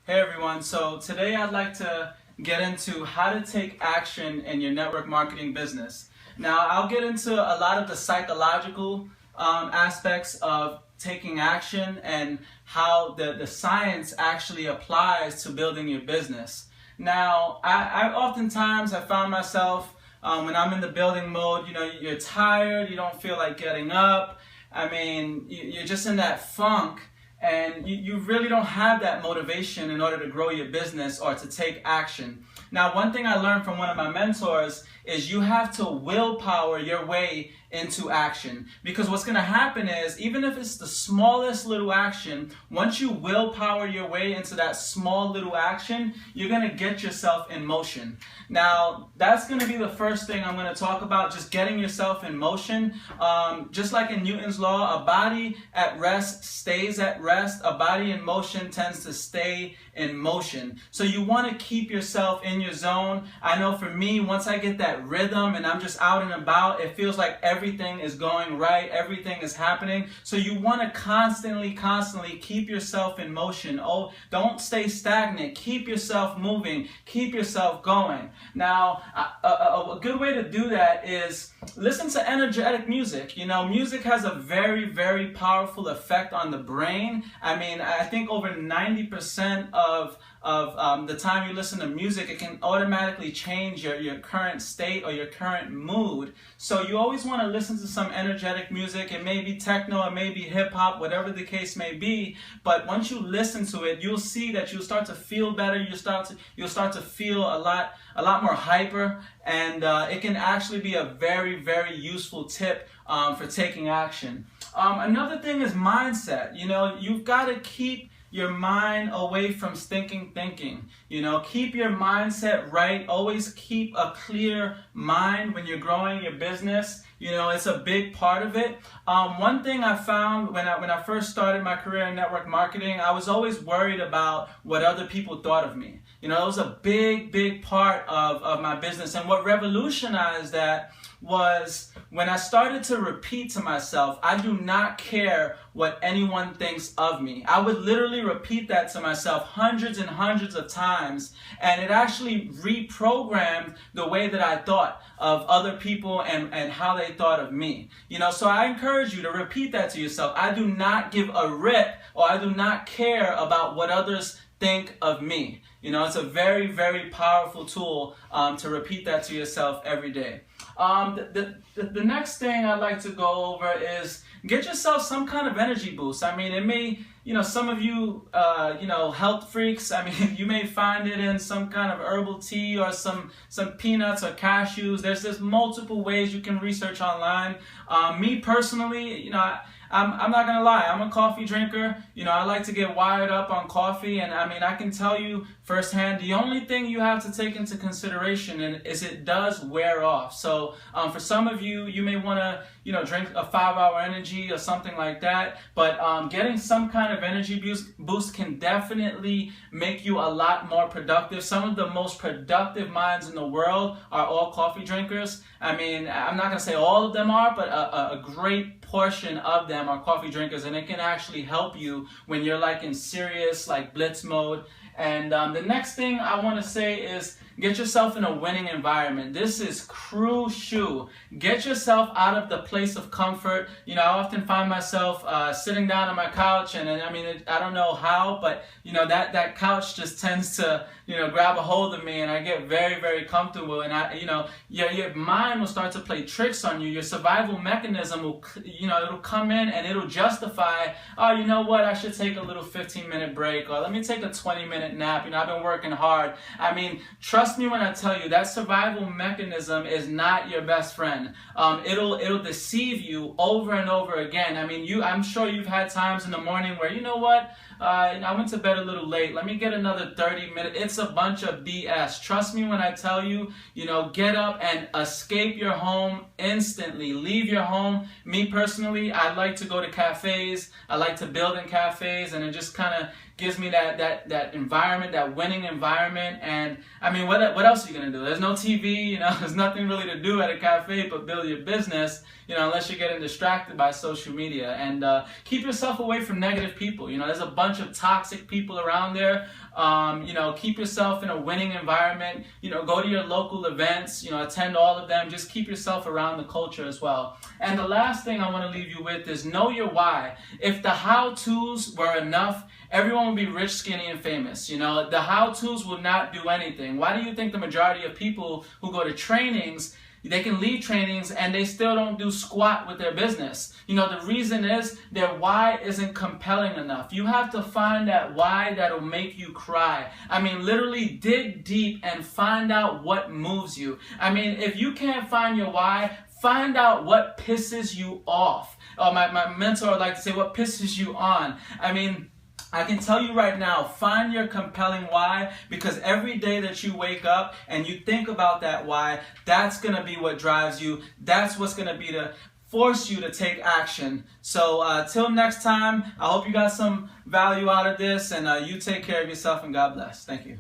Hey everyone, so today I'd like to get into how to take action in your network marketing business. Now I'll get into a lot of the psychological aspects of taking action and how the science actually applies to building your business. Now I oftentimes I found myself when I'm in the building mode, you're tired, you don't feel like getting up. I mean, you're just in that funk. And you really don't have that motivation in order to grow your business or to take action. Now, one thing I learned from one of my mentors is you have to willpower your way into action. Because what's going to happen is, even if it's the smallest little action, once you willpower your way into that small little action, you're going to get yourself in motion. Now, that's going to be the first thing I'm going to talk about, just getting yourself in motion. Just like in Newton's law, a body at rest stays at rest. A body in motion tends to stay in motion. So you want to keep yourself in your zone. I know for me, once I get that rhythm and I'm just out and about, it feels like everything is going right, everything is happening. So you want to constantly keep yourself in motion. Oh, don't stay stagnant. Keep yourself moving. Keep yourself going. Now, a good way to do that is listen to energetic music. Music has a very, very powerful effect on the brain. I mean, I think over 90% of the time you listen to music, it can automatically change your current state or your current mood. So you always want to listen to some energetic music. It may be techno, it may be hip hop, whatever the case may be. But once you listen to it, you'll see that you'll start to feel better. You'll start to feel a lot more hyper, and it can actually be a very, very useful tip for taking action. Another thing is mindset. You've got to keep your mind away from stinking thinking. Keep your mindset right. Always keep a clear mind when you're growing your business. It's a big part of it. One thing I found when I first started my career in network marketing, I was always worried about what other people thought of me. It was a big part of my business. And what revolutionized that was when I started to repeat to myself, I do not care what anyone thinks of me. I would literally repeat that to myself hundreds and hundreds of times, and it actually reprogrammed the way that I thought of other people and how they thought of me. So I encourage you to repeat that to yourself. I do not give a rip, or I do not care about what others think of me. It's a very, very powerful tool to repeat that to yourself every day. The next thing I'd like to go over is get yourself some kind of energy boost. I mean, it may, some of you, health freaks, I mean, you may find it in some kind of herbal tea or some peanuts or cashews. There's multiple ways you can research online. Me personally, I'm not gonna lie, I'm a coffee drinker. I like to get wired up on coffee, and I mean, I can tell you firsthand, the only thing you have to take into consideration is it does wear off. So for some of you, you may want to drink a 5-hour energy or something like that, but getting some kind of energy boost can definitely make you a lot more productive. Some of the most productive minds in the world are all coffee drinkers. I mean, I'm not gonna say all of them are, but a great portion of them are coffee drinkers, and it can actually help you when you're like in serious blitz mode. And the next thing I want to say is get yourself in a winning environment. This is crucial. Get yourself out of the place of comfort. I often find myself sitting down on my couch, and I mean, I don't know how, but that couch just tends to grab a hold of me, and I get very, very comfortable. And your mind will start to play tricks on you. Your survival mechanism will, it'll come in and it'll justify, oh, you know what, I should take a little 15-minute break, or let me take a 20-minute nap. I've been working hard. I mean, trust me when I tell you that survival mechanism is not your best friend. It'll deceive you over and over again. I mean, I'm sure you've had times in the morning where, you know what, I went to bed a little late. Let me get another 30 minutes. It's a bunch of BS. Trust me when I tell you, get up and escape your home instantly. Leave your home. Me personally, I like to go to cafes. I like to build in cafes, and it just kind of gives me that environment, that winning environment. And I mean, what else are you gonna do? There's no TV, there's nothing really to do at a cafe but build your business, unless you're getting distracted by social media. And keep yourself away from negative people. There's a bunch bunch of toxic people around there. Keep yourself in a winning environment. Go to your local events, attend all of them. Just keep yourself around the culture as well. And the last thing I want to leave you with is know your why. If the how-tos were enough, everyone would be rich, skinny, and famous. The how-tos will not do anything. Why do you think the majority of people who go to trainings, they can leave trainings and they still don't do squat with their business? The reason is their why isn't compelling enough. You have to find that why that'll make you cry. Literally dig deep and find out what moves you. If you can't find your why, find out what pisses you off. My mentor would like to say, what pisses you on? I can tell you right now, find your compelling why, because every day that you wake up and you think about that why, that's going to be what drives you. That's what's going to be to force you to take action. So till next time, I hope you got some value out of this, and you take care of yourself, and God bless. Thank you.